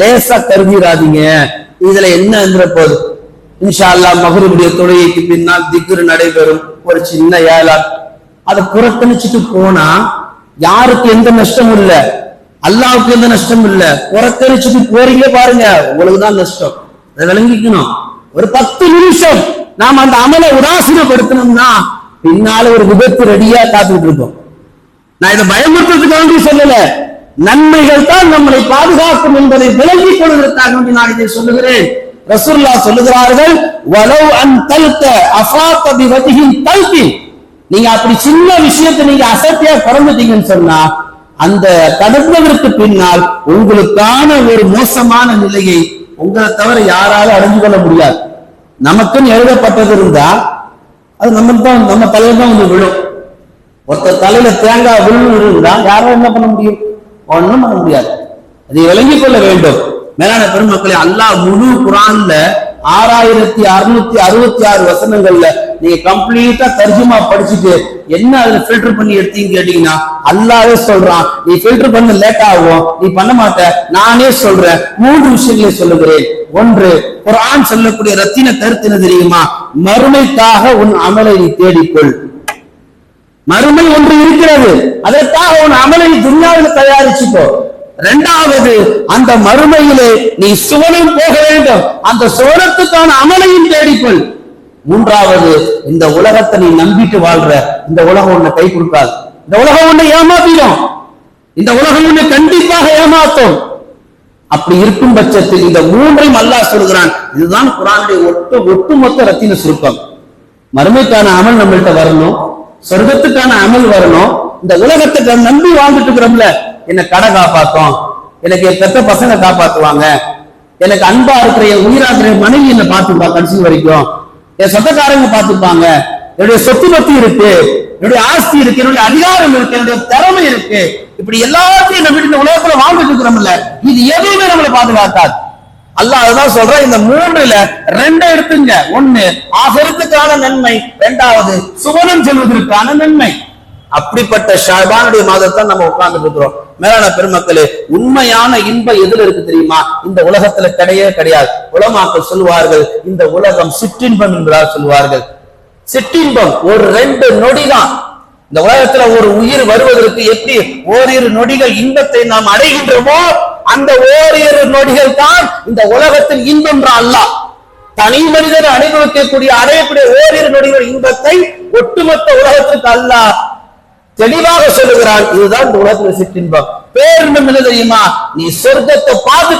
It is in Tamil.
லேசா கருதிராதீங்க. இதுல என்ன போது இன்ஷா அல்லாஹ் மக்ரிபுடைய தொழுகைக்கு பின்னால் திக்ர் நடைபெறும், ஒரு சின்ன ஏழாம். அதை புறக்கணிச்சுட்டு போனா யாருக்கு எந்த நஷ்டமும் இல்ல, அல்லாவுக்கு எந்த நஷ்டம் இல்ல. புறக்கணிச்சுட்டு போறீங்க பாருங்க, உங்களுக்கு தான் நஷ்டம். அதை விளங்கிக்கணும். ஒரு 10 நிமிஷம் நாம் அந்த அமலை உதாசீனப்படுத்தணும்னா பின்னால ஒரு விபத்து ரெடியா காத்துட்டு இருக்கோம். நான் இதை பயமுறுத்துறதுக்காக சொல்லல, நன்மைகள் தான் நம்மளை பாதுகாக்கும் என்பதை விளங்கிக் கொள்வதற்காக நான் இதை சொல்லுகிறேன். ரசூலுல்லாஹ் சொல்லுகிறார்கள், வலவ் அன் தல்க அஃபாக பிவஜ்ஹின் தல்கி, நீங்க அப்படி சின்ன விஷயத்தை நீங்க அசத்தியா கடந்துட்டீங்கன்னு சொன்னா அந்த கடந்ததற்கு பின்னால் உங்களுக்கான ஒரு மோசமான நிலையை உங்களை தவிர யாராலும் அடைஞ்சு கொள்ள முடியாது. நமக்குன்னு எழுதப்பட்டது இருந்தா அது நம்ம தலையில தான் வந்து விழும். ஒருத்தர் தலையில தேங்காய் விழுந்து இருந்தா யாரும் என்ன பண்ண முடியும்? ஒன்றும் பண்ண முடியாது. அதை விளங்கிக் கொள்ள வேண்டும். மேலான பெருமக்களே, அல்லாஹ் முழு குர்ஆன்ல 6666 வசனங்கள்ல நீங்க கம்ப்ளீட்டா தர்ஜுமா படிச்சுட்டு என்ன அதுல ஃபில்டர் பண்ணி எடுத்தீங்க கேட்டீங்கன்னா அல்லாஹ்வே சொல்றான், நீ ஃபில்டர் பண்ண லேட் ஆகும், நீ பண்ண மாட்ட, நானே சொல்றேன். 3 விஷயங்களை சொல்லுகிறேன். ஒன்று, குர்ஆன் சொல்லக்கூடிய ரத்தின கருத்து என்ன தெரியுமா? மறுமைக்காக உன் அமலை நீ தேடிக்கொள். மறுமை ஒன்று இருக்கிறது, அதற்காக உன் அமலை துன்யாவில் தயாரிச்சுக்கோ. இரண்டாவது, அந்த மறுமையிலே நீ சுவனம் போக வேண்டும், அந்த சுவனத்துக்கான அமலையும் தேடிக்கொள். மூன்றாவது, இந்த உலகத்தை நீ நம்பிட்டு வாழ்ற, இந்த உலகம் உன்னை கை கொடுக்காது, இந்த உலகம் உன்னை ஏமாத்திடும், இந்த உலகம் உன்னை கண்டிப்பாக ஏமாத்தும். அப்படி இருக்கும் பட்சத்தில் இந்த மூன்றையும் அல்லாஹ் சொல்கிறான். இதுதான் குர்ஆனுடைய ஒட்டுமொத்த ரத்தின சுருக்கம். மறுமைக்கான அமல் நம்மள்கிட்ட வரணும், சொர்க்கத்துக்கான அமல் வரணும். இந்த உலகத்தை நம்பி வாழ்ந்துட்டு இருக்கிறோம்ல, என்ன கடை காப்பாத்தும், எனக்கு என் பெத்த பசங்க காப்பாத்துவாங்க, எனக்கு அன்பா இருக்கிற என் உயிராகிற மனைவி என்ன பார்த்துப்பா கடைசி வரைக்கும், என் சொந்தக்காரங்க பார்த்துப்பாங்க, என்னுடைய சொத்து பத்தி இருக்கு, என்னுடைய ஆஸ்தி இருக்கு, என்னுடைய அதிகாரம் இருக்கு, என்னுடைய திறமை இருக்கு, இப்படி எல்லாத்தையும் நம்ம இந்த உலகத்துல வாழ்ந்துட்டு இருக்கிறோம்ல, இது எதுவுமே நம்மளை பாதுகாக்காது. அல்லாஹ் அதுதான் சொல்ற, இந்த மூன்றுல 2 எடுத்துங்க. ஒண்ணு ஆகிரத்துக்கான நன்மை, 2வது சுவனம் செல்வதற்கான நன்மை. அப்படிப்பட்ட ஷாபானுடைய மாதத்தான் நம்ம உட்கார்ந்துட்டு இருக்கிறோம். மேலான பெருமக்களே, உண்மையான இன்பம் எதுல இருக்கு தெரியுமா? இந்த உலகத்துல கிடையாது. உலமாக்கள் சொல்லுவார்கள், இந்த உலகம் சிற்றின்பம் என்பதாக சொல்லுவார்கள். சிற்றின்பம் ஒரு 2 நொடிதான். இந்த உலகத்துல ஒரு உயிர் வருவதற்கு எப்படி ஓரிரு நொடிகள் இன்பத்தை நாம் அடைகின்றோமோ, அந்த ஓரிரு நொடிகள் தான் இந்த உலகத்தின் இன்பம். அல்லாஹ் தனி மனிதனை அனுபவிக்கக்கூடிய அடையக்கூடிய ஓரிரு நொடிகள் இன்பத்தை ஒட்டுமொத்த உலகத்திற்கு அல்லாஹ் தெளிவாக சொல்லுகிறான். இதுதான் இந்த உலகத்துல சிற்றின்பம். பேரின்பம் என்ன தெரியுமா? நீ சொர்க்கத்தை பார்த்து